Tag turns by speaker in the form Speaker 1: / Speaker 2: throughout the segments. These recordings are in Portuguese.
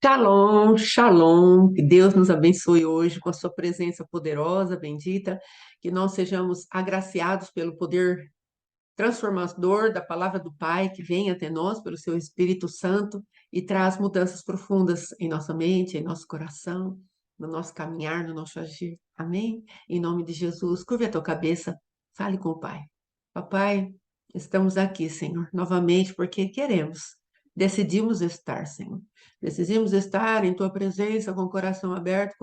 Speaker 1: Shalom, shalom, que Deus nos abençoe hoje com a sua presença poderosa, bendita, que nós sejamos agraciados pelo poder transformador da palavra do Pai que vem até nós pelo seu Espírito Santo e traz mudanças profundas em nossa mente, em nosso coração, no nosso caminhar, no nosso agir. Amém? Em nome de Jesus, curve a tua cabeça, fale com o Pai. Papai, estamos aqui, Senhor, novamente porque queremos, decidimos estar, Senhor. Decidimos estar em tua presença com o coração aberto,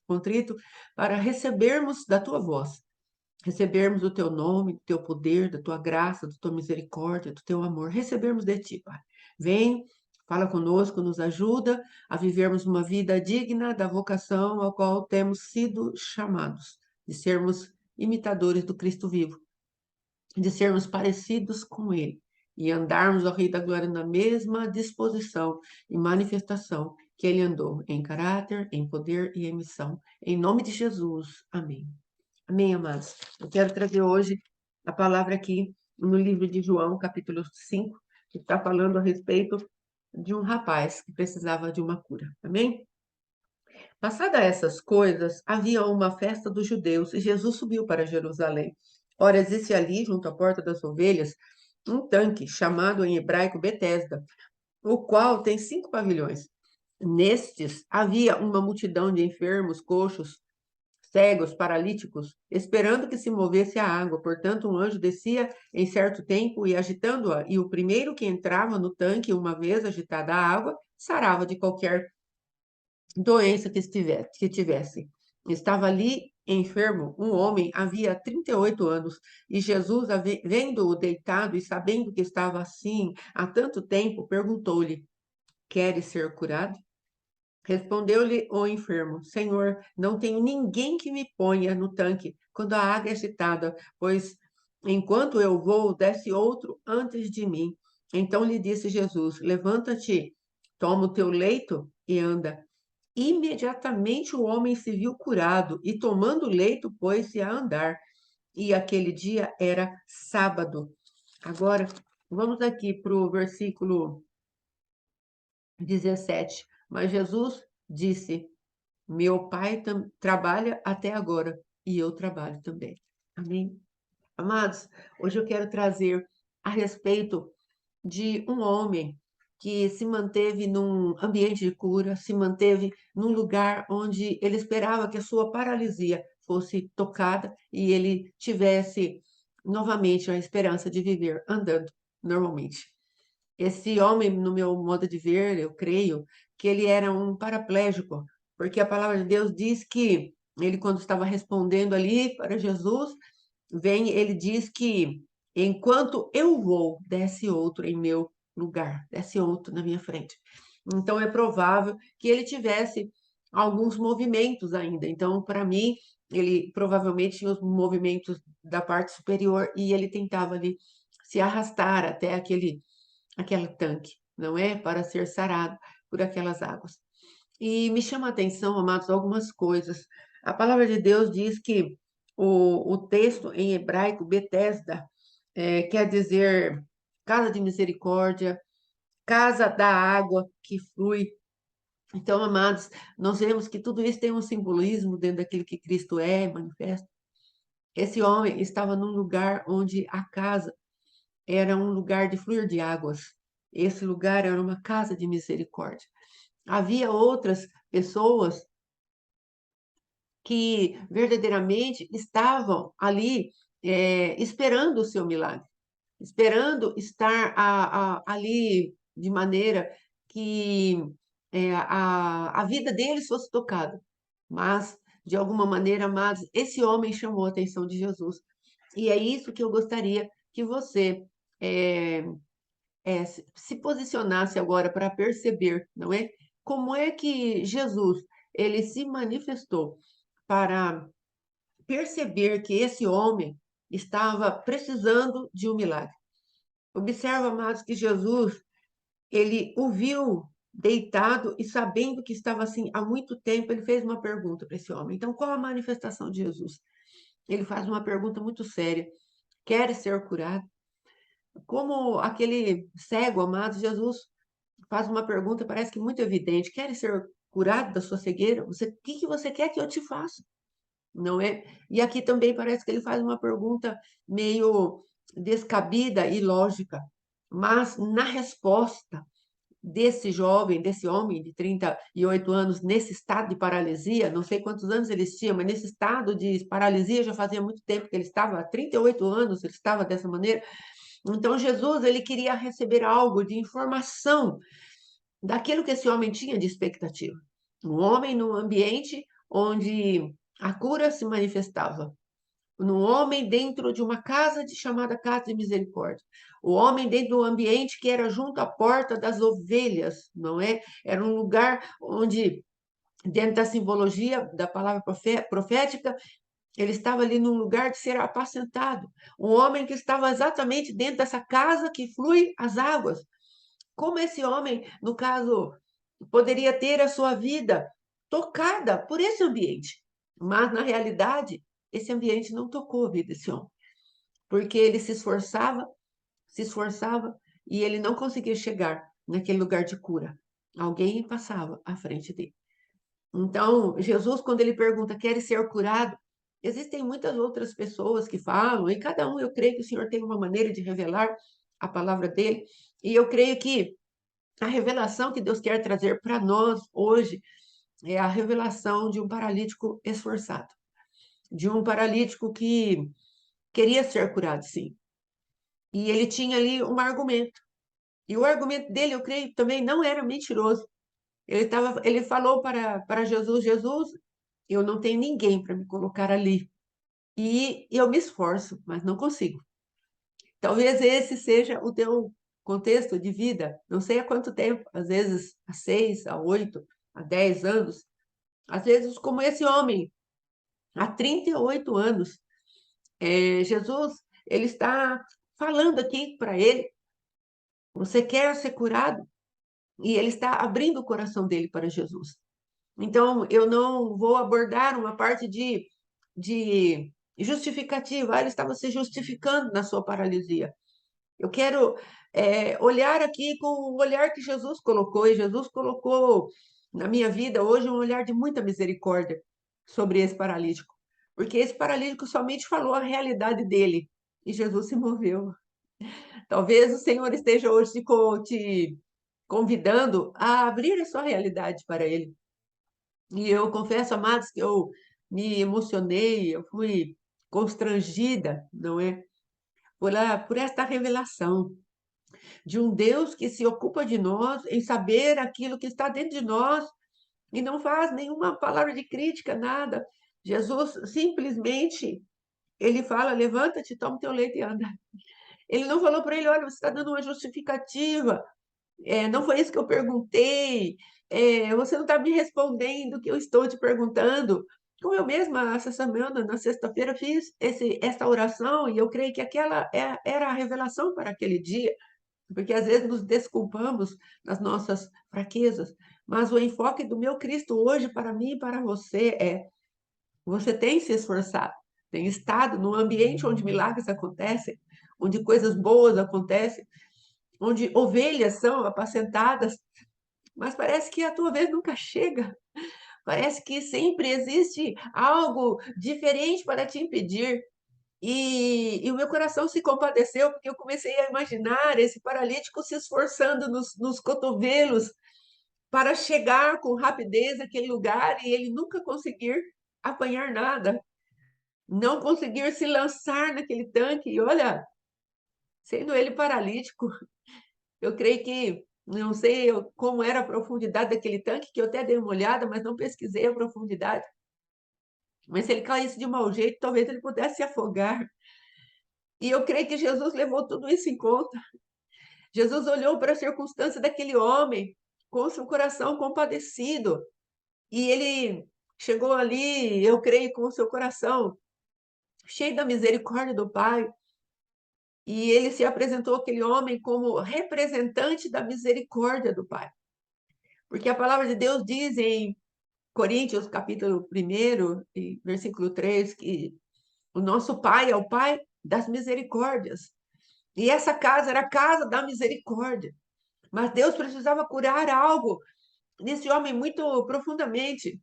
Speaker 1: contrito, para recebermos da tua voz, recebermos o teu nome, do teu poder, da tua graça, da tua misericórdia, do teu amor, recebermos de ti, Pai. Vem, fala conosco, nos ajuda a vivermos uma vida digna da vocação ao qual temos sido chamados, de sermos imitadores do Cristo vivo, de sermos parecidos com Ele e andarmos ao Rei da Glória na mesma disposição e manifestação que Ele andou, em caráter, em poder e em missão. Em nome de Jesus. Amém. Amém, amados. Eu quero trazer hoje a palavra aqui no livro de João, capítulo 5, que está falando a respeito de um rapaz que precisava de uma cura. Amém? Passada essas coisas, havia uma festa dos judeus e Jesus subiu para Jerusalém. Ora, existe ali, junto à porta das ovelhas, um tanque chamado em hebraico Betesda, o qual tem 5 pavilhões. Nestes havia uma multidão de enfermos, coxos, cegos, paralíticos, esperando que se movesse a água. Portanto, um anjo descia em certo tempo e agitando-a, e o primeiro que entrava no tanque, uma vez agitada a água, sarava de qualquer doença que tivesse. Estava ali enfermo um homem, havia 38 anos, e Jesus, vendo-o deitado e sabendo que estava assim há tanto tempo, perguntou-lhe: Queres ser curado? Respondeu-lhe o enfermo: Senhor, não tenho ninguém que me ponha no tanque quando a água é agitada, pois enquanto eu vou, desce outro antes de mim. Então lhe disse Jesus: Levanta-te, toma o teu leito e anda. Imediatamente o homem se viu curado e, tomando o leito, pôs-se a andar. E aquele dia era sábado. Agora, vamos aqui para o versículo 17. Mas Jesus disse: Meu pai trabalha até agora e eu trabalho também. Amém? Amados, hoje eu quero trazer a respeito de um homem que se manteve num ambiente de cura, se manteve num lugar onde ele esperava que a sua paralisia fosse tocada e ele tivesse novamente a esperança de viver andando normalmente. Esse homem, no meu modo de ver, eu creio que ele era um paraplégico, porque a palavra de Deus diz que ele, quando estava respondendo ali para Jesus, ele diz que enquanto eu vou, desce outro em meu lugar, desce outro na minha frente. Então é provável que ele tivesse alguns movimentos ainda. Então, para mim, ele provavelmente tinha os movimentos da parte superior e ele tentava ali se arrastar até aquele tanque, não é? Para ser sarado por aquelas águas. E me chama a atenção, amados, algumas coisas. A palavra de Deus diz que o texto em hebraico, Betesda, quer dizer casa de misericórdia, casa da água que flui. Então, amados, nós vemos que tudo isso tem um simbolismo dentro daquilo que Cristo é, manifesta. Esse homem estava num lugar onde a casa era um lugar de fluir de águas. Esse lugar era uma casa de misericórdia. Havia outras pessoas que verdadeiramente estavam ali esperando o seu milagre, esperando estar ali de maneira que a vida deles fosse tocada. Mas, de alguma maneira, amados, esse homem chamou a atenção de Jesus. E é isso que eu gostaria que você é, se posicionasse agora para perceber, não é? Como é que Jesus ele se manifestou para perceber que esse homem estava precisando de um milagre. Observa, amados, que Jesus ele o viu deitado e sabendo que estava assim há muito tempo, ele fez uma pergunta para esse homem. Então, qual a manifestação de Jesus? Ele faz uma pergunta muito séria: Queres ser curado? Como aquele cego, amado, Jesus faz uma pergunta, parece que muito evidente: quer ser curado da sua cegueira? O que você quer que eu te faça? Não é? E aqui também parece que ele faz uma pergunta meio descabida e lógica, mas na resposta desse jovem, desse homem de 38 anos, nesse estado de paralisia, não sei quantos anos ele tinha, mas nesse estado de paralisia já fazia muito tempo que ele estava, há 38 anos ele estava dessa maneira. Então Jesus, ele queria receber algo de informação daquilo que esse homem tinha de expectativa. Um homem num ambiente onde a cura se manifestava, no homem dentro de uma casa chamada Casa de Misericórdia. O homem dentro do ambiente que era junto à porta das ovelhas, não é? Era um lugar onde, dentro da simbologia da palavra profética, ele estava ali num lugar de ser apacentado. Um homem que estava exatamente dentro dessa casa que flui as águas. Como esse homem, no caso, poderia ter a sua vida tocada por esse ambiente? Mas, na realidade, esse ambiente não tocou a vida desse homem, porque ele se esforçava e ele não conseguia chegar naquele lugar de cura. Alguém passava à frente dele. Então, Jesus, quando ele pergunta, quer ser curado? Existem muitas outras pessoas que falam, e cada um, eu creio que o Senhor tem uma maneira de revelar a palavra dele, e eu creio que a revelação que Deus quer trazer para nós hoje é a revelação de um paralítico esforçado, de um paralítico que queria ser curado, sim. E ele tinha ali um argumento. E o argumento dele, eu creio, também não era mentiroso. Ele falou para Jesus: Jesus, eu não tenho ninguém para me colocar ali. E eu me esforço, mas não consigo. Talvez esse seja o teu contexto de vida. Não sei há quanto tempo, às vezes há 6, há 8, há 10 anos. Às vezes, como esse homem, há 38 anos. Jesus, ele está falando aqui para ele: você quer ser curado? E ele está abrindo o coração dele para Jesus. Então, eu não vou abordar uma parte de justificativa. Ele estava se justificando na sua paralisia. Eu quero olhar aqui com o olhar que Jesus colocou, e Jesus colocou na minha vida hoje um olhar de muita misericórdia sobre esse paralítico, porque esse paralítico somente falou a realidade dele, e Jesus se moveu. Talvez o Senhor esteja hoje te convidando a abrir a sua realidade para ele. E eu confesso, amados, que eu me emocionei, eu fui constrangida, não é? Por esta revelação de um Deus que se ocupa de nós, em saber aquilo que está dentro de nós e não faz nenhuma palavra de crítica, nada. Jesus simplesmente, ele fala: levanta-te, toma teu leite e anda. Ele não falou para ele: olha, você está dando uma justificativa, não foi isso que eu perguntei, você não está me respondendo o que eu estou te perguntando. Como eu mesma, essa semana, na sexta-feira, fiz essa oração e eu creio que aquela era a revelação para aquele dia, porque às vezes nos desculpamos nas nossas fraquezas, mas o enfoque do meu Cristo hoje para mim e para você é: você tem se esforçado, tem estado num ambiente onde milagres acontecem, onde coisas boas acontecem, onde ovelhas são apacentadas, mas parece que a tua vez nunca chega. Parece que sempre existe algo diferente para te impedir. E o meu coração se compadeceu, porque eu comecei a imaginar esse paralítico se esforçando nos cotovelos para chegar com rapidez àquele lugar e ele nunca conseguir apanhar nada, não conseguir se lançar naquele tanque. E olha, sendo ele paralítico, eu creio que, não sei como era a profundidade daquele tanque, que eu até dei uma olhada, mas não pesquisei a profundidade. Mas se ele caísse de mau jeito, talvez ele pudesse se afogar. E eu creio que Jesus levou tudo isso em conta. Jesus olhou para a circunstância daquele homem com seu coração compadecido. E ele chegou ali, eu creio, com o seu coração cheio da misericórdia do Pai. E ele se apresentou aquele homem como representante da misericórdia do Pai. Porque a palavra de Deus diz em Coríntios, capítulo 1, versículo 3, que o nosso Pai é o Pai das misericórdias. E essa casa era a casa da misericórdia. Mas Deus precisava curar algo nesse homem muito profundamente.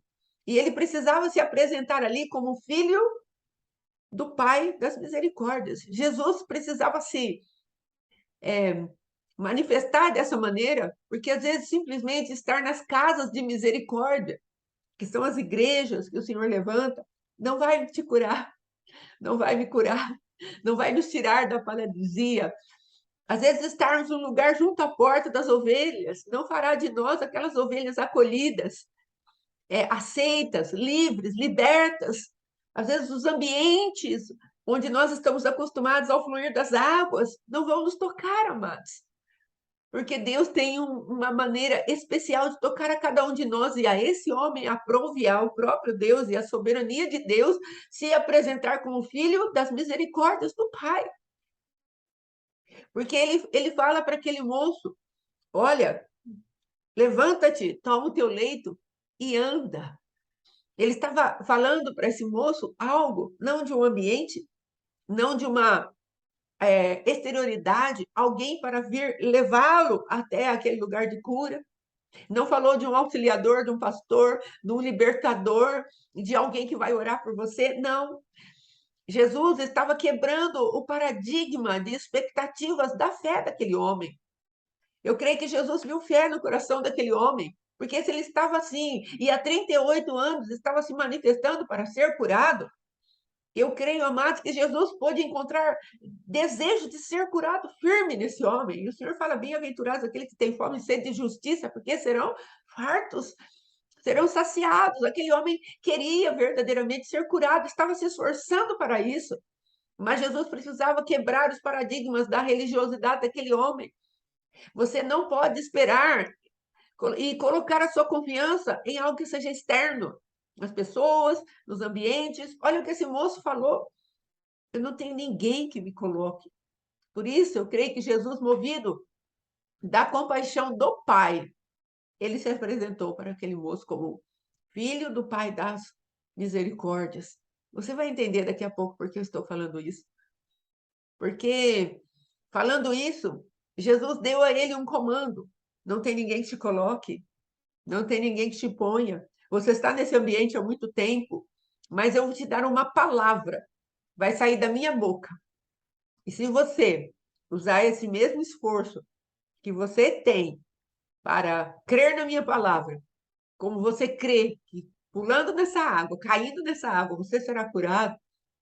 Speaker 1: E ele precisava se apresentar ali como filho do Pai das misericórdias. Jesus precisava se manifestar dessa maneira, porque às vezes simplesmente estar nas casas de misericórdia, que são as igrejas que o Senhor levanta, não vai te curar, não vai me curar, não vai nos tirar da paralisia. Às vezes estarmos num lugar junto à porta das ovelhas não fará de nós aquelas ovelhas acolhidas, aceitas, livres, libertas. Às vezes os ambientes onde nós estamos acostumados ao fluir das águas não vão nos tocar, amados. Porque Deus tem uma maneira especial de tocar a cada um de nós, e a esse homem aprove ao próprio Deus e a soberania de Deus se apresentar como filho das misericórdias do Pai. Porque ele fala para aquele moço: olha, levanta-te, toma o teu leito e anda. Ele estava falando para esse moço algo, não de um ambiente, não de uma exterioridade, alguém para vir levá-lo até aquele lugar de cura. Não falou de um auxiliador, de um pastor, de um libertador, de alguém que vai orar por você. Não. Jesus estava quebrando o paradigma de expectativas da fé daquele homem. Eu creio que Jesus viu fé no coração daquele homem, porque se ele estava assim, e há 38 anos estava se manifestando para ser curado, eu creio, amados, que Jesus pôde encontrar desejo de ser curado firme nesse homem. E o Senhor fala: bem-aventurados aqueles que têm fome e sede de justiça, porque serão fartos, serão saciados. Aquele homem queria verdadeiramente ser curado, estava se esforçando para isso. Mas Jesus precisava quebrar os paradigmas da religiosidade daquele homem. Você não pode esperar e colocar a sua confiança em algo que seja externo, nas pessoas, nos ambientes. Olha o que esse moço falou: eu não tenho ninguém que me coloque. Por isso, eu creio que Jesus, movido da compaixão do Pai, ele se apresentou para aquele moço como filho do Pai das misericórdias. Você vai entender daqui a pouco por que eu estou falando isso. Porque, falando isso, Jesus deu a ele um comando: não tem ninguém que te coloque, não tem ninguém que te ponha. Você está nesse ambiente há muito tempo, mas eu vou te dar uma palavra, vai sair da minha boca. E se você usar esse mesmo esforço que você tem para crer na minha palavra, como você crê que pulando nessa água, caindo nessa água, você será curado,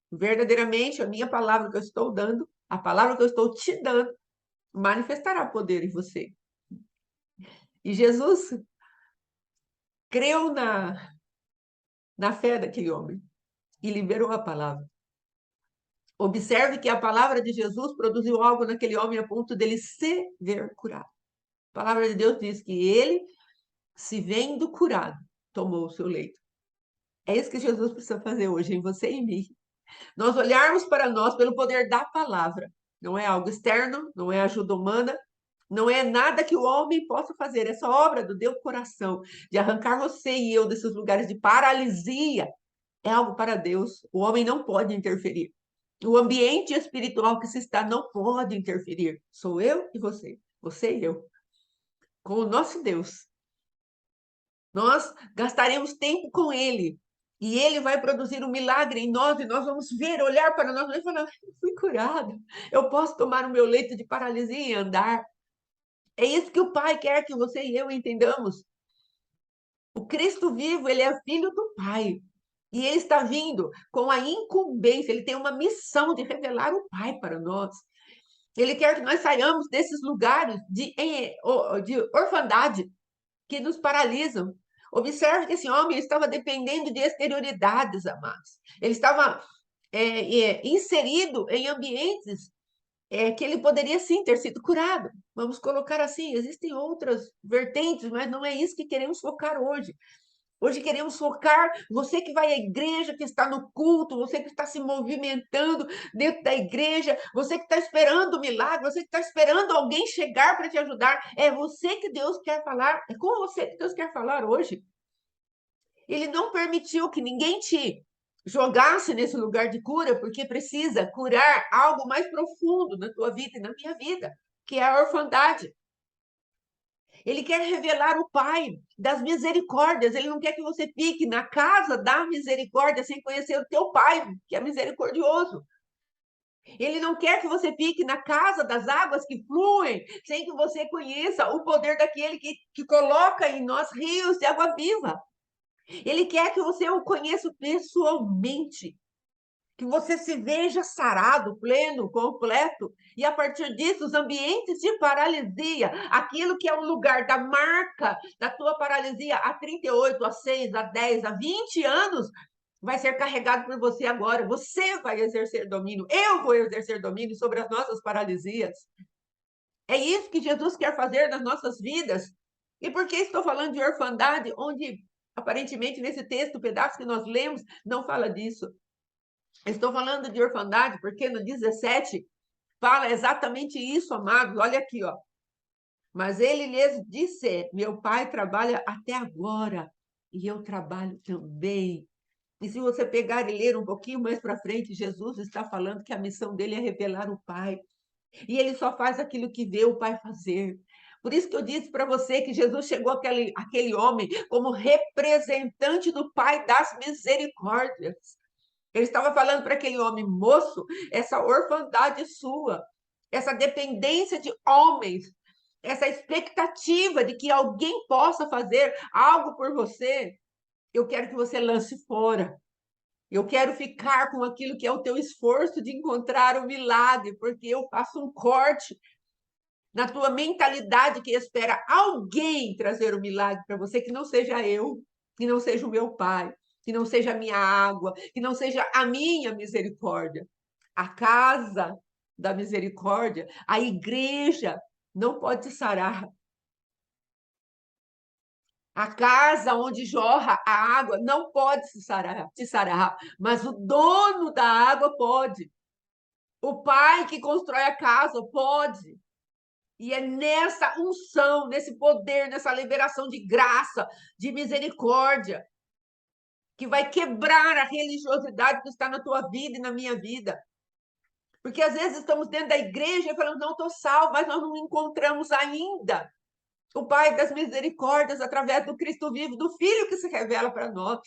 Speaker 1: verdadeiramente a minha palavra que eu estou dando, a palavra que eu estou te dando, manifestará poder em você. E Jesus creu na fé daquele homem e liberou a palavra. Observe que a palavra de Jesus produziu algo naquele homem a ponto dele se ver curado. A palavra de Deus diz que ele, se vendo curado, tomou o seu leito. É isso que Jesus precisa fazer hoje em você e em mim. Nós olharmos para nós pelo poder da palavra. Não é algo externo, não é ajuda humana, não é nada que o homem possa fazer. Essa obra do Deus coração, de arrancar você e eu desses lugares de paralisia, é algo para Deus. O homem não pode interferir. O ambiente espiritual que se está não pode interferir. Sou eu e você e eu, com o nosso Deus. Nós gastaremos tempo com Ele. E Ele vai produzir um milagre em nós, e nós vamos ver, olhar para nós e falar: eu fui curado. Eu posso tomar o meu leito de paralisia e andar. É isso que o Pai quer que você e eu entendamos. O Cristo vivo, ele é filho do Pai. E ele está vindo com a incumbência, ele tem uma missão de revelar o Pai para nós. Ele quer que nós saiamos desses lugares de orfandade que nos paralisam. Observe que esse homem estava dependendo de exterioridades, amados. Ele estava inserido em ambientes que ele poderia sim ter sido curado. Vamos colocar assim: existem outras vertentes, mas não é isso que queremos focar hoje. Hoje queremos focar você que vai à igreja, que está no culto, você que está se movimentando dentro da igreja, você que está esperando o milagre, você que está esperando alguém chegar para te ajudar. É você que Deus quer falar, é com você que Deus quer falar hoje. Ele não permitiu que ninguém te jogasse nesse lugar de cura, porque precisa curar algo mais profundo na tua vida e na minha vida, que é a orfandade. Ele quer revelar o Pai das misericórdias. Ele não quer que você fique na casa da misericórdia sem conhecer o teu Pai, que é misericordioso. Ele não quer que você fique na casa das águas que fluem, sem que você conheça o poder daquele que coloca em nós rios de água viva. Ele quer que você o conheça pessoalmente, que você se veja sarado, pleno, completo, e a partir disso, os ambientes de paralisia, aquilo que é o lugar da marca da tua paralisia há 38, há 6, há 10, há 20 anos, vai ser carregado por você agora. Você vai exercer domínio, eu vou exercer domínio sobre as nossas paralisias. É isso que Jesus quer fazer nas nossas vidas. E por que estou falando de orfandade, onde aparentemente nesse texto, o pedaço que nós lemos, não fala disso? Estou falando de orfandade porque no 17 fala exatamente isso, amados. Olha aqui, ó. Mas ele lhes disse: meu pai trabalha até agora e eu trabalho também. E se você pegar e ler um pouquinho mais para frente, Jesus está falando que a missão dele é revelar o Pai. E ele só faz aquilo que vê o Pai fazer. Por isso que eu disse para você que Jesus chegou aquele homem como representante do Pai das misericórdias. Ele estava falando para aquele homem, moço, essa orfandade sua, essa dependência de homens, essa expectativa de que alguém possa fazer algo por você, eu quero que você lance fora. Eu quero ficar com aquilo que é o teu esforço de encontrar o milagre, porque eu faço um corte na tua mentalidade que espera alguém trazer o milagre para você, que não seja eu, que não seja o meu pai, que não seja a minha água, que não seja a minha misericórdia. A casa da misericórdia, a igreja não pode te sarar. A casa onde jorra a água não pode te sarar, mas o dono da água pode. O pai que constrói a casa pode. E é nessa unção, nesse poder, nessa liberação de graça, de misericórdia, que vai quebrar a religiosidade que está na tua vida e na minha vida. Porque às vezes estamos dentro da igreja e falamos, não, estou salvo, mas nós não encontramos ainda o Pai das misericórdias através do Cristo vivo, do Filho que se revela para nós.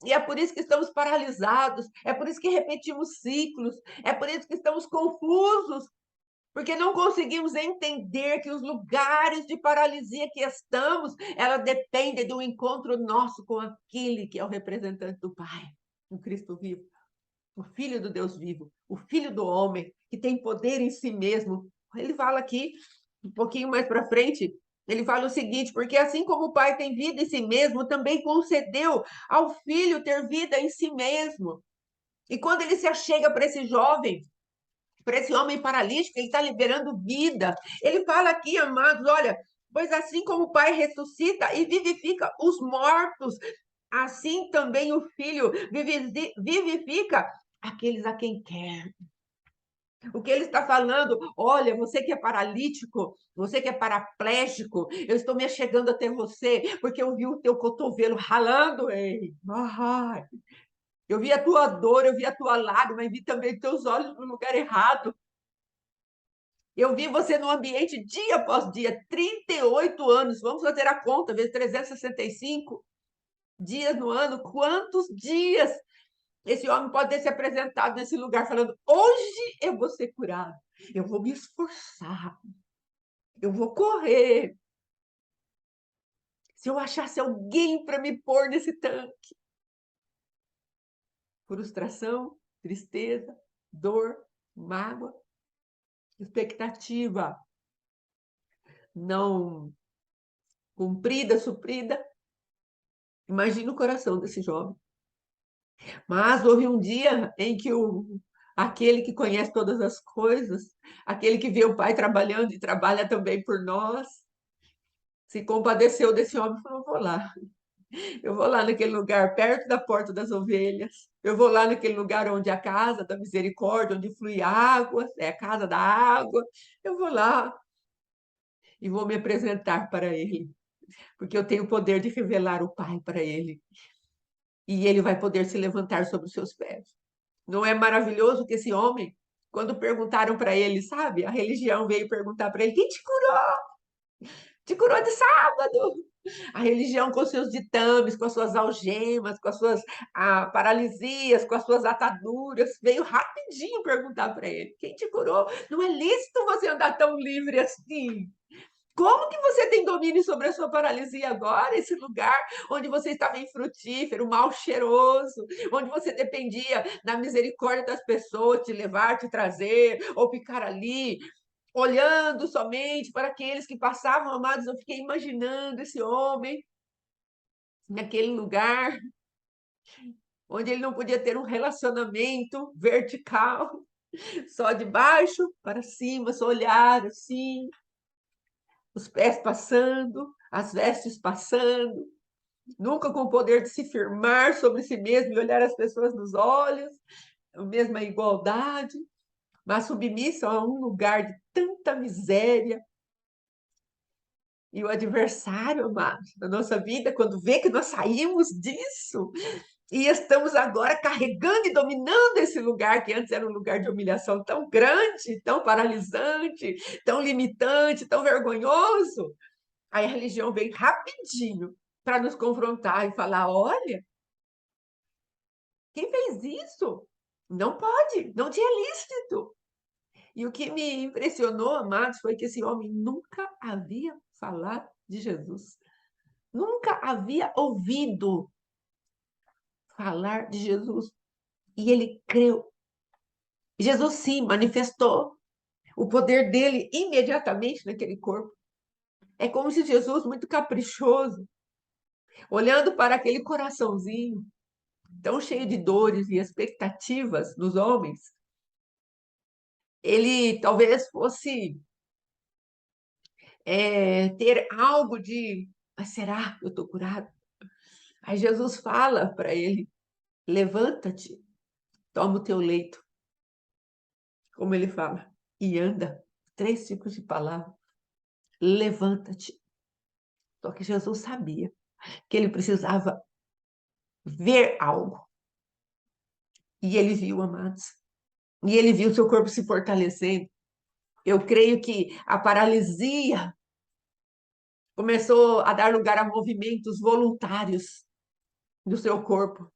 Speaker 1: E é por isso que estamos paralisados, é por isso que repetimos ciclos, é por isso que estamos confusos, porque não conseguimos entender que os lugares de paralisia que estamos, ela depende do encontro nosso com aquele que é o representante do Pai, o Cristo vivo, o Filho do Deus vivo, o Filho do homem, que tem poder em si mesmo. Ele fala aqui, um pouquinho mais para frente, ele fala o seguinte, porque assim como o Pai tem vida em si mesmo, também concedeu ao Filho ter vida em si mesmo. E quando ele se achega para esse jovem, para esse homem paralítico, ele está liberando vida. Ele fala aqui, amados, olha, pois assim como o Pai ressuscita e vivifica os mortos, assim também o Filho vivifica aqueles a quem quer. O que ele está falando, olha, você que é paralítico, você que é paraplégico, eu estou me chegando até você, porque eu vi o teu cotovelo ralando, ei. Ai, eu vi a tua dor, eu vi a tua lágrima, e vi também teus olhos no lugar errado. Eu vi você no ambiente dia após dia, 38 anos, vamos fazer a conta, vezes 365 dias no ano, quantos dias esse homem pode ter se apresentado nesse lugar falando, hoje eu vou ser curado, eu vou me esforçar, eu vou correr. Se eu achasse alguém para me pôr nesse tanque. Frustração, tristeza, dor, mágoa, expectativa não cumprida, suprida. Imagina o coração desse jovem. Mas houve um dia em que aquele que conhece todas as coisas, aquele que vê o Pai trabalhando e trabalha também por nós, se compadeceu desse homem e falou: vou lá. Eu vou lá naquele lugar perto da porta das ovelhas. Eu vou lá naquele lugar onde é a casa da misericórdia, onde flui água, é a casa da água. Eu vou lá e vou me apresentar para ele, porque eu tenho o poder de revelar o Pai para ele. E ele vai poder se levantar sobre os seus pés. Não é maravilhoso que esse homem, quando perguntaram para ele, sabe, a religião veio perguntar para ele: quem te curou? Te curou de sábado. A religião com seus ditames, com as suas algemas, com as suas paralisias, com as suas ataduras, veio rapidinho perguntar para ele: quem te curou? Não é lícito você andar tão livre assim. Como que você tem domínio sobre a sua paralisia agora? Esse lugar onde você estava infrutífero, mal cheiroso, onde você dependia da misericórdia das pessoas, te levar, te trazer, ou ficar ali olhando somente para aqueles que passavam, amados. Eu fiquei imaginando esse homem naquele lugar onde ele não podia ter um relacionamento vertical, só de baixo para cima, só olhar assim, os pés passando, as vestes passando, nunca com o poder de se firmar sobre si mesmo e olhar as pessoas nos olhos, a mesma igualdade, mas submissa a um lugar de tanta miséria. E o adversário, amado, da nossa vida, quando vê que nós saímos disso e estamos agora carregando e dominando esse lugar que antes era um lugar de humilhação tão grande, tão paralisante, tão limitante, tão vergonhoso, aí a religião vem rapidinho para nos confrontar e falar: olha, quem fez isso? Não pode, não tinha lícito. E o que me impressionou, amados, foi que esse homem nunca havia falado de Jesus. Nunca havia ouvido falar de Jesus. E ele creu. Jesus, sim, manifestou o poder dele imediatamente naquele corpo. É como se Jesus, muito caprichoso, olhando para aquele coraçãozinho, tão cheio de dores e expectativas dos homens, ele talvez fosse ter algo de: mas será que eu estou curado? Aí Jesus fala para ele: levanta-te, toma o teu leito, como ele fala, e anda. 3 tipos de palavra. Levanta-te. Só que Jesus sabia que ele precisava ver algo. E ele viu, amados. E ele viu seu corpo se fortalecendo. Eu creio que a paralisia começou a dar lugar a movimentos voluntários do seu corpo.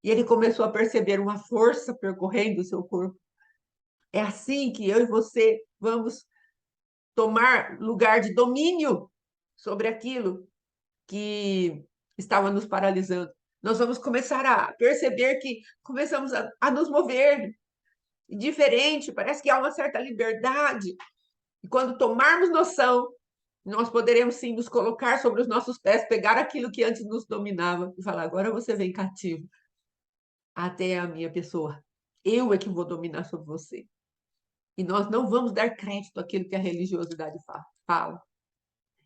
Speaker 1: E ele começou a perceber uma força percorrendo o seu corpo. É assim que eu e você vamos tomar lugar de domínio sobre aquilo que estava nos paralisando. Nós vamos começar a perceber que começamos a nos mover diferente, parece que há uma certa liberdade. E quando tomarmos noção, nós poderemos sim nos colocar sobre os nossos pés, pegar aquilo que antes nos dominava e falar: agora você vem cativo até a minha pessoa. Eu é que vou dominar sobre você. E nós não vamos dar crédito àquilo que a religiosidade fala.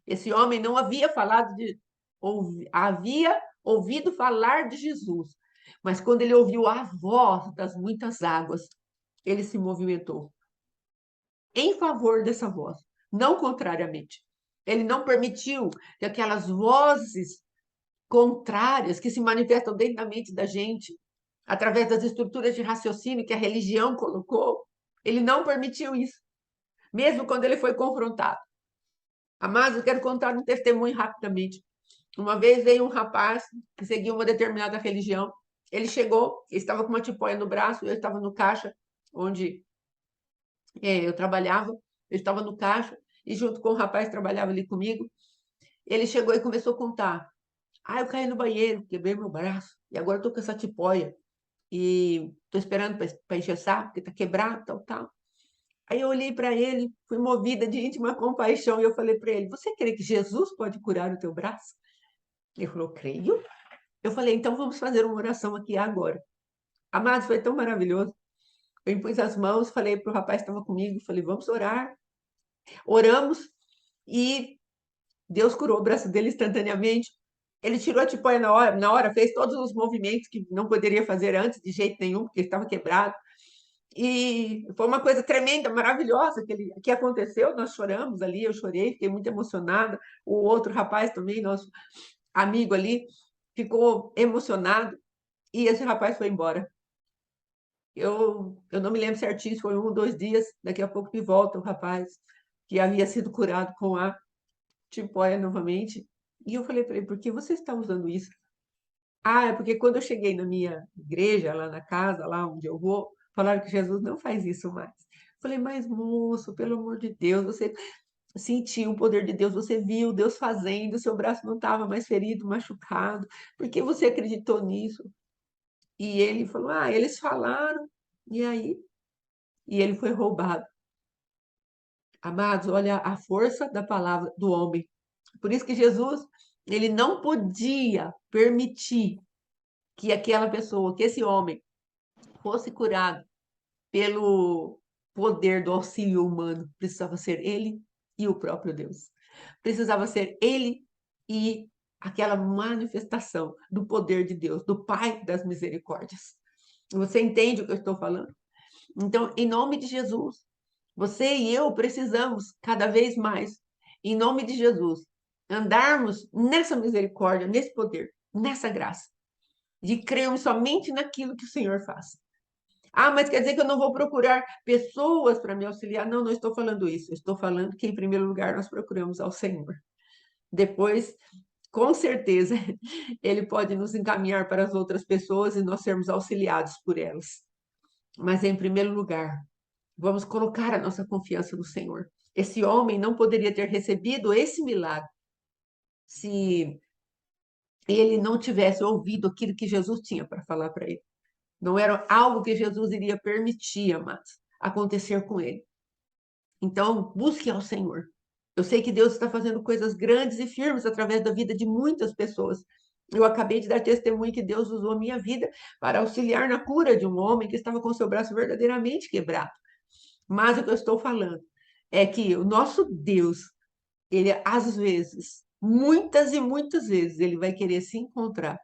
Speaker 1: Esse homem não havia falado havia ouvido falar de Jesus, mas quando ele ouviu a voz das muitas águas, ele se movimentou em favor dessa voz, não contrariamente. Ele não permitiu que aquelas vozes contrárias que se manifestam dentro da mente da gente, através das estruturas de raciocínio que a religião colocou, ele não permitiu isso, mesmo quando ele foi confrontado. Amados, eu quero contar um testemunho rapidamente. Uma vez veio um rapaz que seguia uma determinada religião. Ele chegou, ele estava com uma tipóia no braço, eu estava no caixa, onde eu trabalhava, eu estava no caixa, e junto com o rapaz que trabalhava ali comigo, ele chegou e começou a contar. Ah, eu caí no banheiro, quebrei meu braço, e agora estou com essa tipóia, e estou esperando para engessar, porque está quebrado, tal, tal. Aí eu olhei para ele, fui movida de íntima compaixão, e eu falei para ele: você crê que Jesus pode curar o teu braço? Ele falou: creio. Eu falei: então vamos fazer uma oração aqui agora. Amados, foi tão maravilhoso. Eu impus as mãos, falei para o rapaz que estava comigo, falei: vamos orar. Oramos e Deus curou o braço dele instantaneamente. Ele tirou a tipóia na hora, fez todos os movimentos que não poderia fazer antes, de jeito nenhum, porque ele estava quebrado. E foi uma coisa tremenda, maravilhosa que aconteceu. Nós choramos ali, eu chorei, fiquei muito emocionada. O outro rapaz também, nosso amigo ali, ficou emocionado. E esse rapaz foi embora. Eu não me lembro certinho se foi 1 ou 2 dias. Daqui a pouco me volta o rapaz que havia sido curado com a tipóia novamente. E eu falei para ele, por que você está usando isso? Ah, é porque quando eu cheguei na minha igreja, lá na casa, lá onde eu vou, falaram que Jesus não faz isso mais. Falei, mas moço, pelo amor de Deus, você sentiu o poder de Deus, você viu Deus fazendo, seu braço não estava mais ferido, machucado, por que você acreditou nisso? E ele falou, ah, eles falaram, e aí? E ele foi roubado. Amados, olha a força da palavra do homem. Por isso que Jesus, ele não podia permitir que aquela pessoa, que esse homem fosse curado pelo poder do auxílio humano. Precisava ser ele e o próprio Deus. Precisava ser ele e aquela manifestação do poder de Deus, do Pai das misericórdias. Você entende o que eu estou falando? Então, em nome de Jesus, você e eu precisamos cada vez mais, em nome de Jesus, andarmos nessa misericórdia, nesse poder, nessa graça, de crermos somente naquilo que o Senhor faz. Ah, mas quer dizer que eu não vou procurar pessoas para me auxiliar? Não, não estou falando isso. Eu estou falando que, em primeiro lugar, nós procuramos ao Senhor. Depois, com certeza, Ele pode nos encaminhar para as outras pessoas e nós sermos auxiliados por elas. Mas, em primeiro lugar, vamos colocar a nossa confiança no Senhor. Esse homem não poderia ter recebido esse milagre se ele não tivesse ouvido aquilo que Jesus tinha para falar para ele. Não era algo que Jesus iria permitir, amados, acontecer com ele. Então, busque ao Senhor. Eu sei que Deus está fazendo coisas grandes e firmes através da vida de muitas pessoas. Eu acabei de dar testemunho que Deus usou a minha vida para auxiliar na cura de um homem que estava com seu braço verdadeiramente quebrado. Mas o que eu estou falando é que o nosso Deus, ele às vezes, muitas e muitas vezes, ele vai querer se encontrar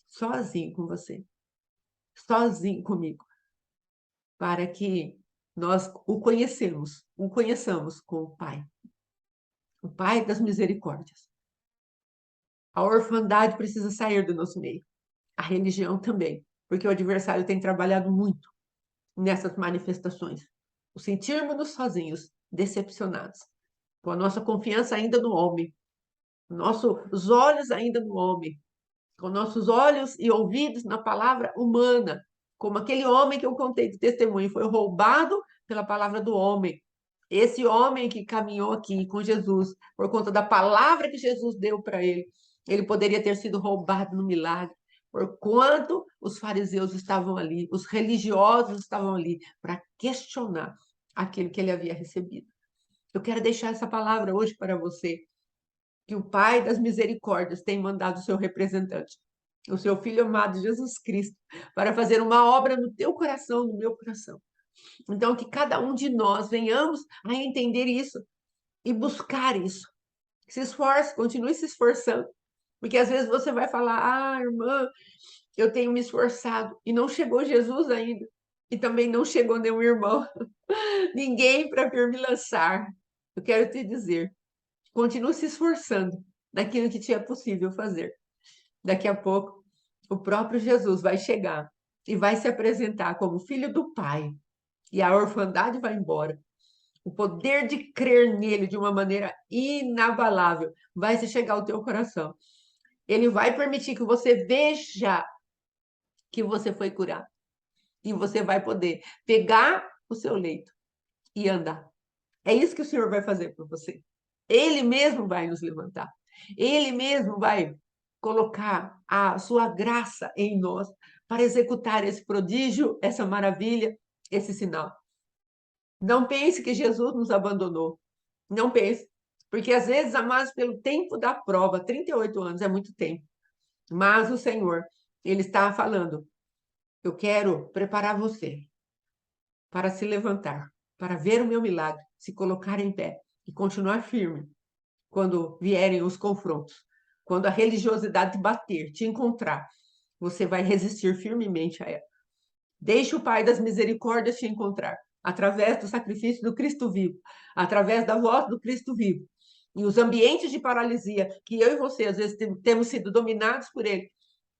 Speaker 1: sozinho com você, sozinho comigo, para que nós o conheçamos como Pai, o Pai das misericórdias. A orfandade precisa sair do nosso meio, a religião também, porque o adversário tem trabalhado muito nessas manifestações. O sentirmos-nos sozinhos, decepcionados, com a nossa confiança ainda no homem, nossos olhos ainda no homem, com nossos olhos e ouvidos na palavra humana, como aquele homem que eu contei do testemunho, foi roubado pela palavra do homem. Esse homem que caminhou aqui com Jesus, por conta da palavra que Jesus deu para ele, ele poderia ter sido roubado no milagre, porquanto os fariseus estavam ali, os religiosos estavam ali para questionar aquilo que ele havia recebido. Eu quero deixar essa palavra hoje para você, que o Pai das misericórdias tem mandado o seu representante, o seu Filho amado Jesus Cristo, para fazer uma obra no teu coração, no meu coração. Então, que cada um de nós venhamos a entender isso e buscar isso. Se esforce, continue se esforçando, porque às vezes você vai falar: ah, irmã, eu tenho me esforçado, e não chegou Jesus ainda, e também não chegou nenhum irmão, ninguém para vir me lançar. Eu quero te dizer, continue se esforçando naquilo que te é possível fazer. Daqui a pouco, o próprio Jesus vai chegar e vai se apresentar como filho do Pai, e a orfandade vai embora. O poder de crer nele de uma maneira inabalável vai se chegar ao teu coração. Ele vai permitir que você veja que você foi curado. E você vai poder pegar o seu leito e andar. É isso que o Senhor vai fazer por você. Ele mesmo vai nos levantar. Ele mesmo vai colocar a sua graça em nós para executar esse prodígio, essa maravilha, esse sinal. Não pense que Jesus nos abandonou. Não pense. Porque às vezes, amados, pelo tempo da prova, 38 anos é muito tempo. Mas o Senhor, Ele está falando: eu quero preparar você para se levantar, para ver o meu milagre, se colocar em pé e continuar firme quando vierem os confrontos. Quando a religiosidade te bater, te encontrar, você vai resistir firmemente a ela. Deixe o Pai das misericórdias te encontrar, através do sacrifício do Cristo vivo, através da voz do Cristo vivo. E os ambientes de paralisia que eu e você, às vezes, temos sido dominados por ele,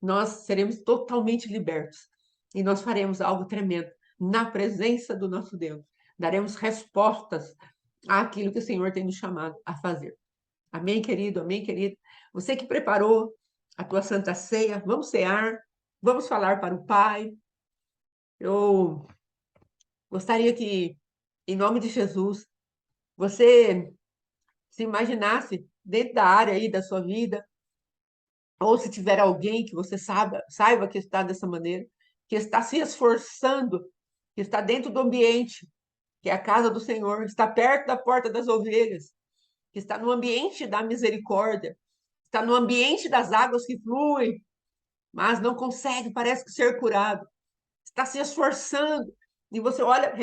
Speaker 1: nós seremos totalmente libertos. E nós faremos algo tremendo na presença do nosso Deus. Daremos respostas àquilo que o Senhor tem nos chamado a fazer. Amém, querido? Amém, querido? Você que preparou a tua Santa Ceia, vamos cear, vamos falar para o Pai. Eu gostaria que, em nome de Jesus, você se imaginasse dentro da área aí da sua vida, ou se tiver alguém que você saiba que está dessa maneira, que está se esforçando, que está dentro do ambiente, que é a casa do Senhor, está perto da porta das ovelhas, que está no ambiente da misericórdia, está no ambiente das águas que fluem, mas não consegue, parece que ser curado, está se esforçando, e você olha,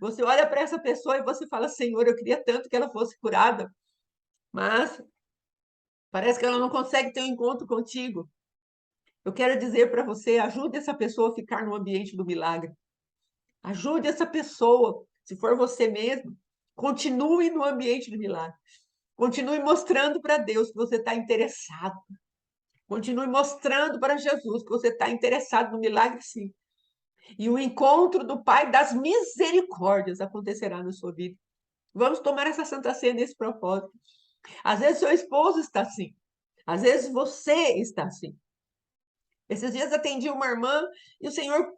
Speaker 1: você olha para essa pessoa e você fala, Senhor, eu queria tanto que ela fosse curada, mas parece que ela não consegue ter um encontro contigo. Eu quero dizer para você, ajude essa pessoa a ficar no ambiente do milagre. Ajude essa pessoa, se for você mesmo, continue no ambiente do milagre. Continue mostrando para Deus que você está interessado. Continue mostrando para Jesus que você está interessado no milagre, sim. E o encontro do Pai das misericórdias acontecerá na sua vida. Vamos tomar essa Santa Ceia nesse propósito. Às vezes seu esposo está assim. Às vezes você está assim. Esses dias atendi uma irmã e o Senhor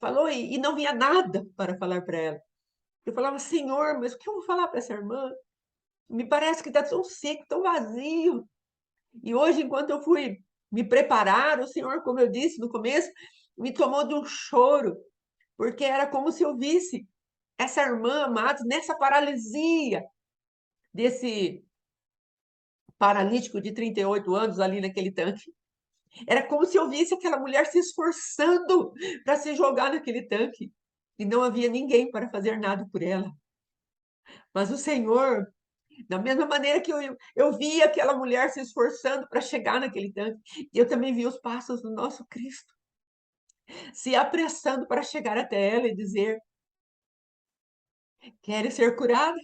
Speaker 1: falou e não vinha nada para falar para ela. Eu falava, Senhor, mas o que eu vou falar para essa irmã? Me parece que está tão seco, tão vazio. E hoje, enquanto eu fui me preparar, o Senhor, como eu disse no começo, me tomou de um choro, porque era como se eu visse essa irmã, amados, nessa paralisia desse paralítico de 38 anos ali naquele tanque. Era como se eu visse aquela mulher se esforçando para se jogar naquele tanque. E não havia ninguém para fazer nada por ela. Mas o Senhor, da mesma maneira que eu vi aquela mulher se esforçando para chegar naquele tanque, eu também vi os passos do nosso Cristo se apressando para chegar até ela e dizer: Queres ser curada?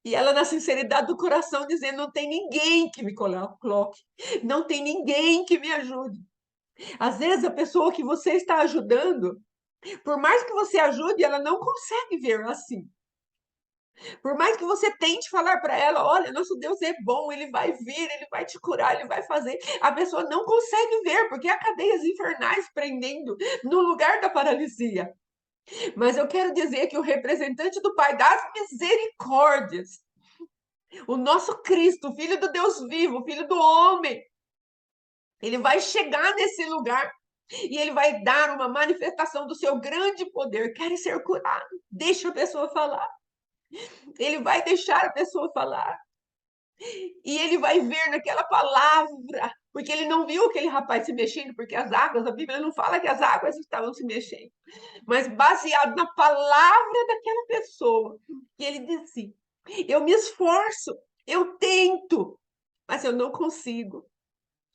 Speaker 1: E ela, na sinceridade do coração, dizendo: Não tem ninguém que me coloque, não tem ninguém que me ajude. Às vezes, a pessoa que você está ajudando, por mais que você ajude, ela não consegue ver assim. Por mais que você tente falar para ela, olha, nosso Deus é bom, ele vai vir, ele vai te curar, ele vai fazer. A pessoa não consegue ver, porque há cadeias infernais prendendo no lugar da paralisia. Mas eu quero dizer que o representante do Pai das misericórdias, o nosso Cristo, Filho do Deus vivo, Filho do homem, ele vai chegar nesse lugar e ele vai dar uma manifestação do seu grande poder. Quer ser curado? Deixa a pessoa falar. Ele vai deixar a pessoa falar. E ele vai ver naquela palavra, porque ele não viu aquele rapaz se mexendo, porque as águas, a Bíblia não fala que as águas estavam se mexendo, mas baseado na palavra daquela pessoa, que ele disse: Eu me esforço, eu tento, mas eu não consigo.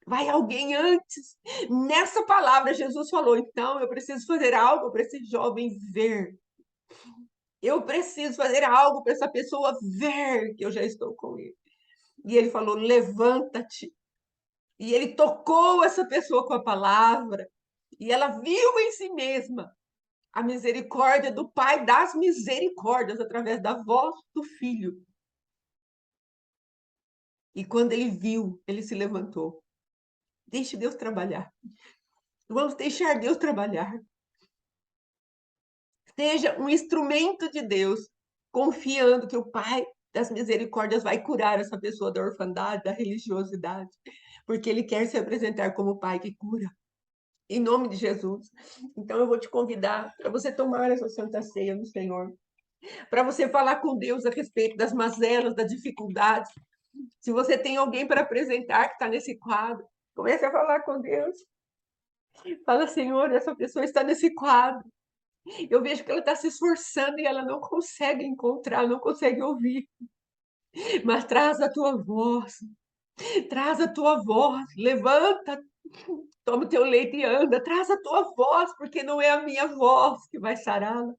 Speaker 1: Vai alguém antes. Nessa palavra, Jesus falou: Então eu preciso fazer algo para esse jovem ver. Eu preciso fazer algo para essa pessoa ver que eu já estou com ele. E ele falou: Levanta-te. E ele tocou essa pessoa com a palavra. E ela viu em si mesma a misericórdia do Pai das misericórdias através da voz do Filho. E quando ele viu, ele se levantou. Deixe Deus trabalhar. Vamos deixar Deus trabalhar. Seja um instrumento de Deus, confiando que o Pai das misericórdias vai curar essa pessoa da orfandade, da religiosidade, porque ele quer se apresentar como o Pai que cura. Em nome de Jesus. Então eu vou te convidar para você tomar essa Santa Ceia no Senhor, para você falar com Deus a respeito das mazelas, das dificuldades. Se você tem alguém para apresentar que está nesse quadro, comece a falar com Deus. Fala, Senhor, essa pessoa está nesse quadro. Eu vejo que ela está se esforçando e ela não consegue encontrar, não consegue ouvir. Mas traz a tua voz, levanta, toma o teu leite e anda, traz a tua voz, porque não é a minha voz que vai sará-la,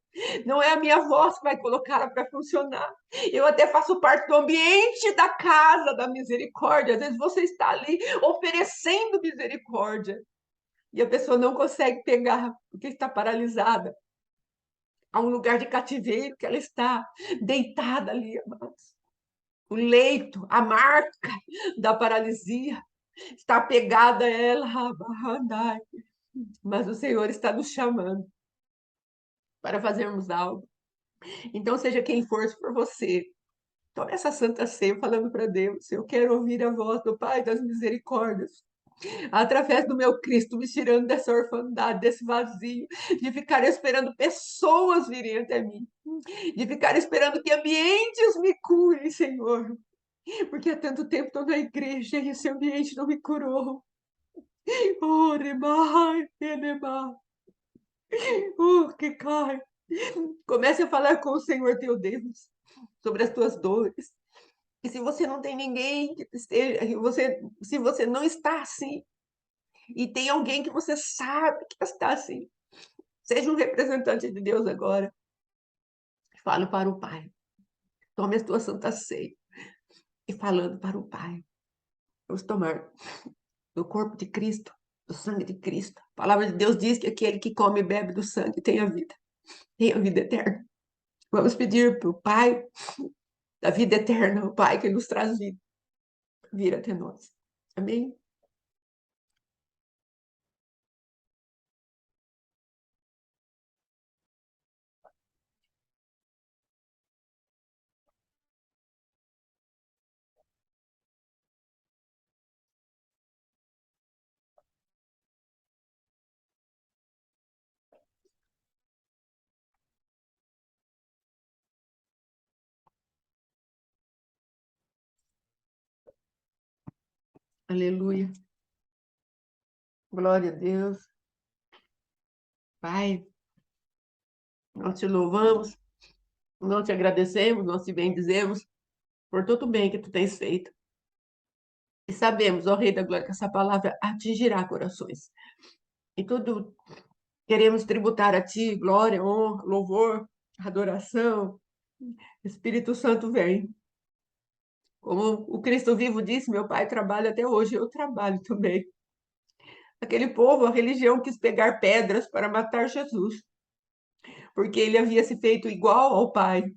Speaker 1: não é a minha voz que vai colocá-la para funcionar. Eu até faço parte do ambiente da casa da misericórdia. Às vezes você está ali oferecendo misericórdia e a pessoa não consegue pegar, porque está paralisada. Há um lugar de cativeiro que ela está deitada ali, amados. o leito, a marca da paralisia está pegada a ela, Rabahandai. Mas o Senhor está nos chamando para fazermos algo. Então, seja quem for, se for você, tome essa santa ceia falando para Deus: eu quero ouvir a voz do Pai das misericórdias, através do meu Cristo, me tirando dessa orfandade, desse vazio, de ficar esperando pessoas virem até mim, de ficar esperando que ambientes me curem, Senhor, porque há tanto tempo estou na igreja e esse ambiente não me curou. Oh, Remai, Enemai, que cai. Comece a falar com o Senhor teu Deus sobre as tuas dores. E se você não tem ninguém que esteja, se você não está assim, e tem alguém que você sabe que está assim, seja um representante de Deus agora. Fale para o Pai. Tome a tua santa ceia. E falando para o Pai. Vamos tomar do corpo de Cristo, do sangue de Cristo. A palavra de Deus diz que aquele que come e bebe do sangue tem a vida eterna. Vamos pedir para o Pai da vida eterna, o Pai que nos traz vida, vir até nós. Amém? Aleluia. Glória a Deus. Pai, nós te louvamos, nós te agradecemos, nós te bendizemos por todo o bem que tu tens feito. E sabemos, ó Rei da Glória, que essa palavra atingirá corações. E tudo queremos tributar a ti glória, honra, louvor, adoração. Espírito Santo vem. Como o Cristo vivo disse, meu pai trabalha até hoje, eu trabalho também. Aquele povo, a religião quis pegar pedras para matar Jesus, porque ele havia se feito igual ao Pai.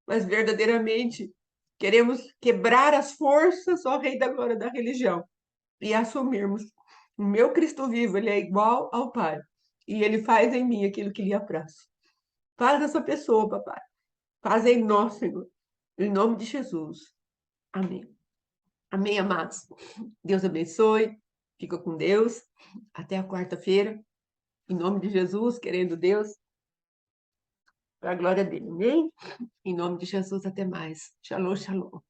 Speaker 1: Mas verdadeiramente queremos quebrar as forças, ó Rei da Glória, da religião e assumirmos: o meu Cristo vivo, ele é igual ao Pai. E ele faz em mim aquilo que lhe apraz. Faz essa pessoa, papai. Faz em nós, Senhor. Em nome de Jesus. Amém. Amém, amados. Deus abençoe. Fica com Deus. Até a quarta-feira. Em nome de Jesus, querendo Deus, para a glória dele. Amém? Em nome de Jesus, até mais. Shalom, shalom.